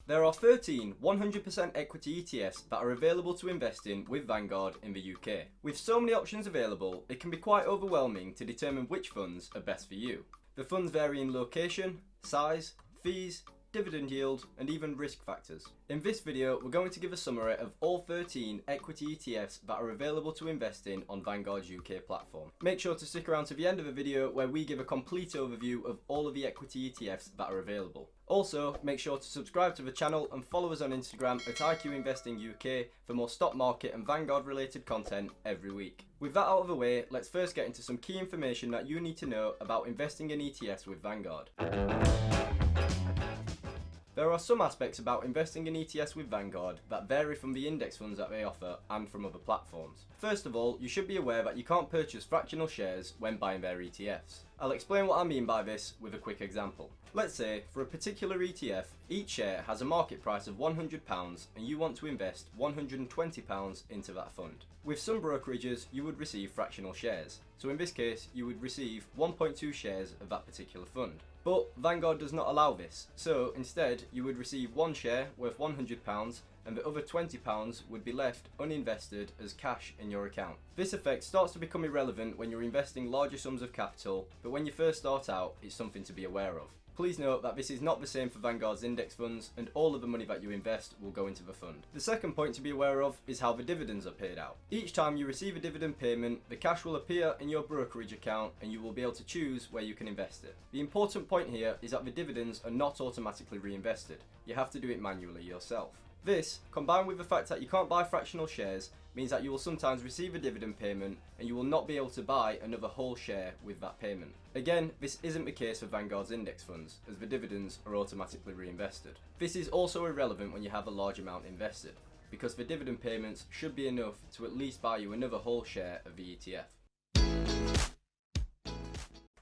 There are 13 100% equity ETFs that are available to invest in with Vanguard in the UK. With so many options available, it can be quite overwhelming to determine which funds are best for you. The funds vary in location, size, fees, dividend yield, and even risk factors. In this video, we're going to give a summary of all 13 equity ETFs that are available to invest in on Vanguard's UK platform. Make sure to stick around to the end of the video where we give a complete overview of all of the equity ETFs that are available. Also, make sure to subscribe to the channel and follow us on Instagram at iQinvesting UK for more stock market and Vanguard related content every week. With that out of the way, let's first get into some key information that you need to know about investing in ETFs with Vanguard. There are some aspects about investing in ETFs with Vanguard that vary from the index funds that they offer and from other platforms. First of all, you should be aware that you can't purchase fractional shares when buying their ETFs. I'll explain what I mean by this with a quick example. Let's say, for a particular ETF, each share has a market price of £100 and you want to invest £120 into that fund. With some brokerages, you would receive fractional shares. So in this case, you would receive 1.2 shares of that particular fund. But Vanguard does not allow this, so instead you would receive one share worth £100 and the other £20 would be left uninvested as cash in your account. This effect starts to become irrelevant when you're investing larger sums of capital, but when you first start out, it's something to be aware of. Please note that this is not the same for Vanguard's index funds, and all of the money that you invest will go into the fund. The second point to be aware of is how the dividends are paid out. Each time you receive a dividend payment, the cash will appear in your brokerage account and you will be able to choose where you can invest it. The important point here is that the dividends are not automatically reinvested. You have to do it manually yourself. This, combined with the fact that you can't buy fractional shares, means that you will sometimes receive a dividend payment and you will not be able to buy another whole share with that payment. Again, this isn't the case for Vanguard's index funds, as the dividends are automatically reinvested. This is also irrelevant when you have a large amount invested, because the dividend payments should be enough to at least buy you another whole share of the ETF.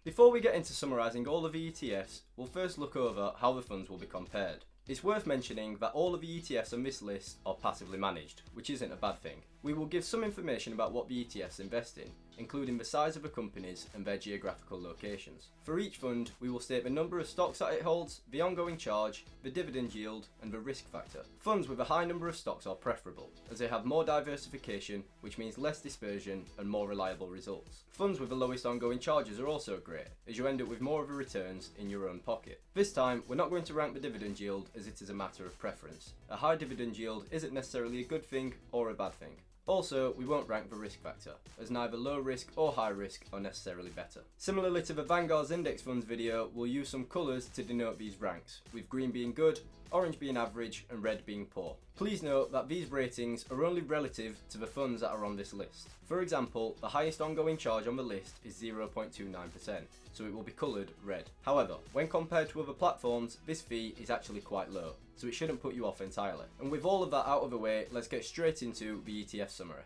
Before we get into summarising all of the ETFs, we'll first look over how the funds will be compared. It's worth mentioning that all of the ETFs on this list are passively managed, which isn't a bad thing. We will give some information about what the ETFs invest in, including the size of the companies and their geographical locations. For each fund, we will state the number of stocks that it holds, the ongoing charge, the dividend yield, and the risk factor. Funds with a high number of stocks are preferable, as they have more diversification, which means less dispersion and more reliable results. Funds with the lowest ongoing charges are also great, as you end up with more of the returns in your own pocket. This time, we're not going to rank the dividend yield as it is a matter of preference. A high dividend yield isn't necessarily a good thing or a bad thing. Also, we won't rank the risk factor, as neither low risk or high risk are necessarily better. Similarly to the Vanguard's index funds video, we'll use some colours to denote these ranks, with green being good, orange being average, and red being poor. Please note that these ratings are only relative to the funds that are on this list. For example, the highest ongoing charge on the list is 0.29%, so it will be coloured red. However, when compared to other platforms, this fee is actually quite low, so it shouldn't put you off entirely. And with all of that out of the way, let's get straight into the ETF summary.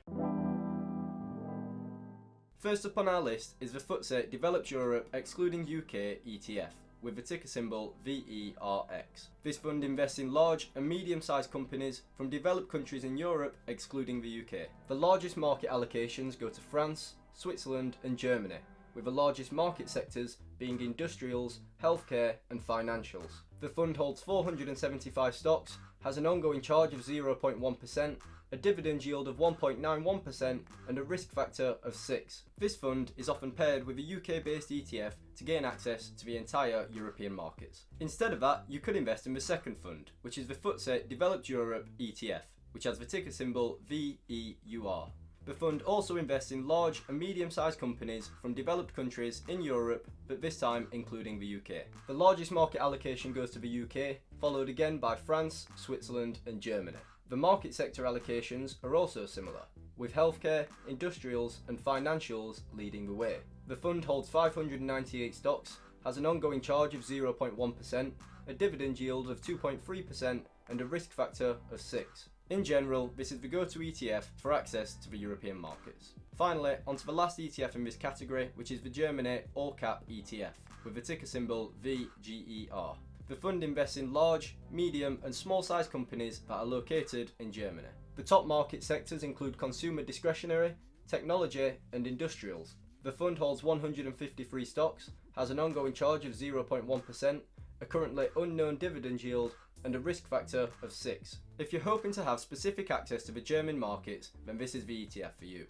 First up on our list is the FTSE Developed Europe excluding UK ETF, with the ticker symbol VERX. This fund invests in large and medium-sized companies from developed countries in Europe excluding the UK. The largest market allocations go to France, Switzerland and Germany, with the largest market sectors being industrials, healthcare and financials. The fund holds 475 stocks, has an ongoing charge of 0.1%, a dividend yield of 1.91% and a risk factor of 6. This fund is often paired with a UK-based ETF to gain access to the entire European markets. Instead of that, you could invest in the second fund, which is the FTSE Developed Europe ETF, which has the ticker symbol VEUR. The fund also invests in large and medium-sized companies from developed countries in Europe, but this time including the UK. The largest market allocation goes to the UK, followed again by France, Switzerland and Germany. The market sector allocations are also similar, with healthcare, industrials and financials leading the way. The fund holds 598 stocks, has an ongoing charge of 0.1%, a dividend yield of 2.3% and a risk factor of 6. In general, this is the go-to ETF for access to the European markets. Finally, onto the last ETF in this category, which is the Germany All Cap ETF, with the ticker symbol VGER. The fund invests in large, medium and small-sized companies that are located in Germany. The top market sectors include consumer discretionary, technology and industrials. The fund holds 153 stocks, has an ongoing charge of 0.1%, a currently unknown dividend yield and a risk factor of 6. If you're hoping to have specific access to the German markets, then this is the ETF for you.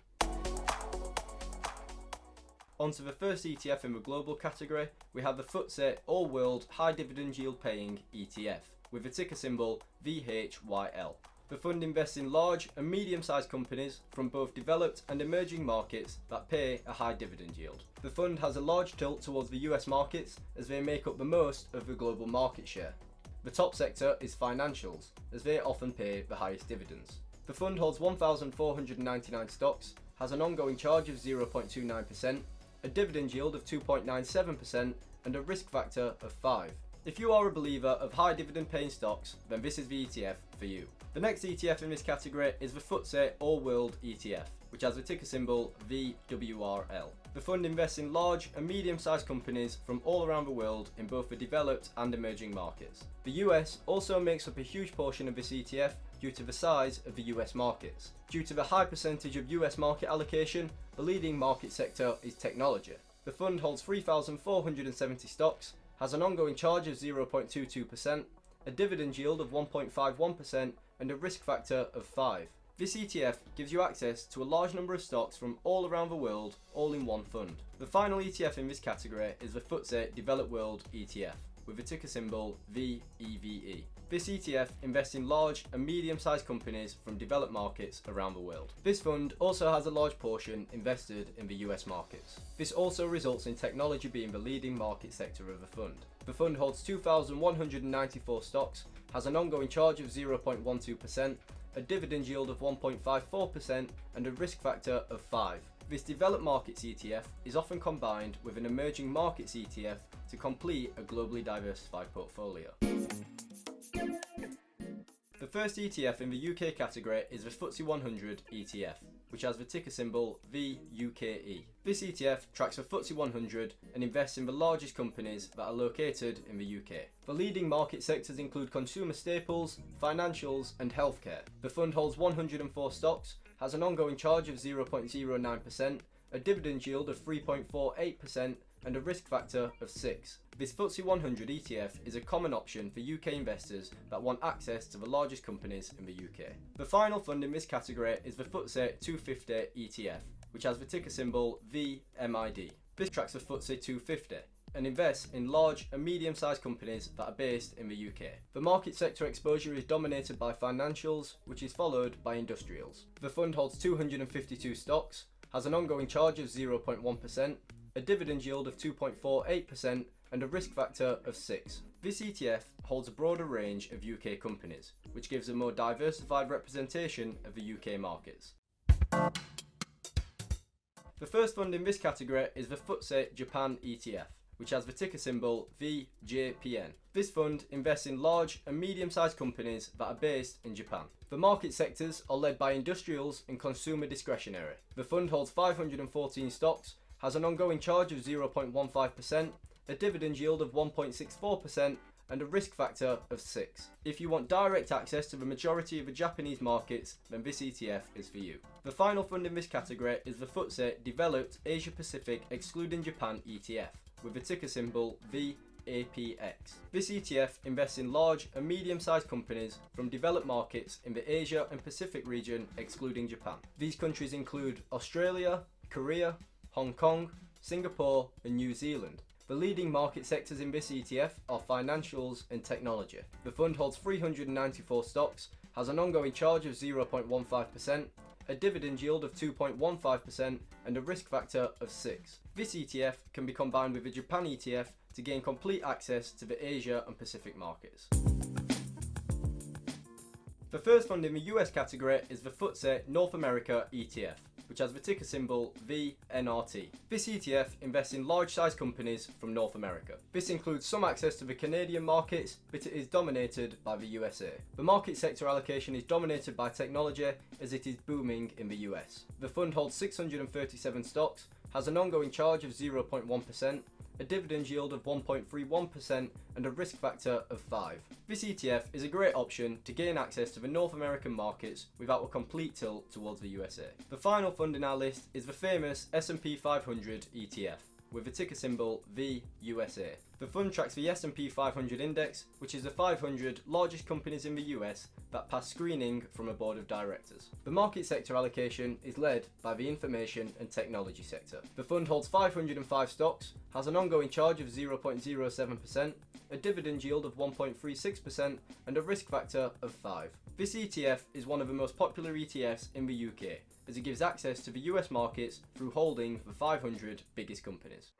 Onto the first ETF in the global category, we have the FTSE All World High Dividend Yield Paying ETF, with the ticker symbol VHYL. The fund invests in large and medium-sized companies from both developed and emerging markets that pay a high dividend yield. The fund has a large tilt towards the US markets as they make up the most of the global market share. The top sector is financials, as they often pay the highest dividends. The fund holds 1,499 stocks, has an ongoing charge of 0.29%, a dividend yield of 2.97%, and a risk factor of 5. If you are a believer of high dividend paying stocks, then this is the ETF for you. The next ETF in this category is the FTSE All World ETF, which has the ticker symbol VWRL. The fund invests in large and medium-sized companies from all around the world in both the developed and emerging markets. The US also makes up a huge portion of this ETF due to the size of the US markets. Due to the high percentage of US market allocation, the leading market sector is technology. The fund holds 3,470 stocks, has an ongoing charge of 0.22%, a dividend yield of 1.51%, and a risk factor of 5. This ETF gives you access to a large number of stocks from all around the world, all in one fund. The final ETF in this category is the FTSE Developed World ETF, with the ticker symbol VEVE. This ETF invests in large and medium-sized companies from developed markets around the world. This fund also has a large portion invested in the US markets. This also results in technology being the leading market sector of the fund. The fund holds 2,194 stocks, has an ongoing charge of 0.12%, a dividend yield of 1.54%, and a risk factor of 5. This developed markets ETF is often combined with an emerging markets ETF to complete a globally diversified portfolio. The first ETF in the UK category is the FTSE 100 ETF, which has the ticker symbol VUKE. This ETF tracks the FTSE 100 and invests in the largest companies that are located in the UK. The leading market sectors include consumer staples, financials, and healthcare. The fund holds 104 stocks, has an ongoing charge of 0.09%, a dividend yield of 3.48%, and a risk factor of 6. This FTSE 100 ETF is a common option for UK investors that want access to the largest companies in the UK. The final fund in this category is the FTSE 250 ETF, which has the ticker symbol VMID. This tracks the FTSE 250 and invests in large and medium-sized companies that are based in the UK. The market sector exposure is dominated by financials, which is followed by industrials. The fund holds 252 stocks, has an ongoing charge of 0.1%, a dividend yield of 2.48%, and a risk factor of 6. This ETF holds a broader range of UK companies, which gives a more diversified representation of the UK markets. The first fund in this category is the FTSE Japan ETF, which has the ticker symbol VJPN. This fund invests in large and medium-sized companies that are based in Japan. The market sectors are led by industrials and consumer discretionary. The fund holds 514 stocks, has an ongoing charge of 0.15%, a dividend yield of 1.64%, and a risk factor of 6. If you want direct access to the majority of the Japanese markets, then this ETF is for you. The final fund in this category is the FTSE Developed Asia Pacific Excluding Japan ETF, with the ticker symbol VAPX. This ETF invests in large and medium-sized companies from developed markets in the Asia and Pacific region excluding Japan. These countries include Australia, Korea, Hong Kong, Singapore, and New Zealand. The leading market sectors in this ETF are financials and technology. The fund holds 394 stocks, has an ongoing charge of 0.15%, a dividend yield of 2.15%, and a risk factor of 6. This ETF can be combined with the Japan ETF to gain complete access to the Asia and Pacific markets. The first fund in the US category is the FTSE North America ETF, which has the ticker symbol VNRT. This ETF invests in large-sized companies from North America. This includes some access to the Canadian markets, but it is dominated by the USA. The market sector allocation is dominated by technology as it is booming in the US. The fund holds 637 stocks, has an ongoing charge of 0.1%, a dividend yield of 1.31%, and a risk factor of 5. This ETF is a great option to gain access to the North American markets without a complete tilt towards the USA. The final fund in our list is the famous S&P 500 ETF, with a ticker symbol VUSA. The fund tracks the S&P 500 index, which is the 500 largest companies in the US that pass screening from a board of directors. The market sector allocation is led by the information and technology sector. The fund holds 505 stocks, has an ongoing charge of 0.07%, a dividend yield of 1.36%, and a risk factor of 5. This ETF is one of the most popular ETFs in the UK, as it gives access to the US markets through holding the 500 biggest companies.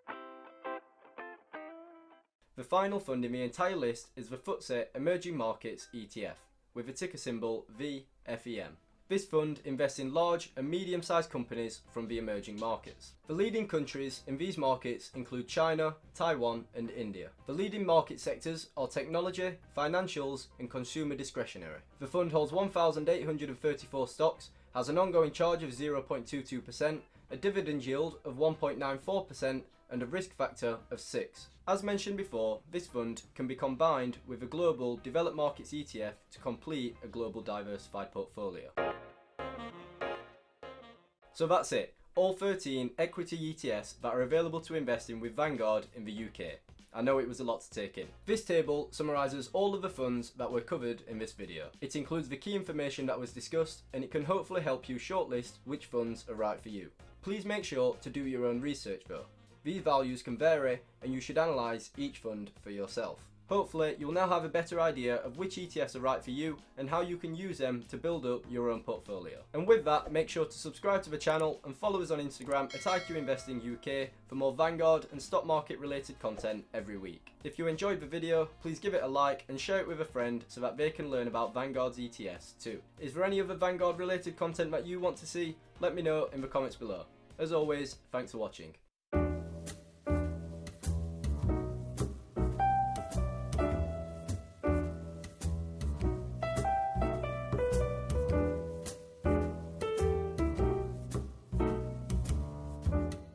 The final fund in the entire list is the FTSE Emerging Markets ETF, with the ticker symbol VFEM. This fund invests in large and medium-sized companies from the emerging markets. The leading countries in these markets include China, Taiwan, and India. The leading market sectors are technology, financials, and consumer discretionary. The fund holds 1,834 stocks, has an ongoing charge of 0.22%, a dividend yield of 1.94%, and a risk factor of 6. As mentioned before, this fund can be combined with a global developed markets ETF to complete a global diversified portfolio. So that's it, all 13 equity ETFs that are available to invest in with Vanguard in the UK. I know it was a lot to take in. This table summarises all of the funds that were covered in this video. It includes the key information that was discussed, and it can hopefully help you shortlist which funds are right for you. Please make sure to do your own research though. These values can vary, and you should analyse each fund for yourself. Hopefully, you'll now have a better idea of which ETFs are right for you and how you can use them to build up your own portfolio. And with that, make sure to subscribe to the channel and follow us on Instagram at iQinvesting UK for more Vanguard and stock market related content every week. If you enjoyed the video, please give it a like and share it with a friend so that they can learn about Vanguard's ETFs too. Is there any other Vanguard related content that you want to see? Let me know in the comments below. As always, thanks for watching.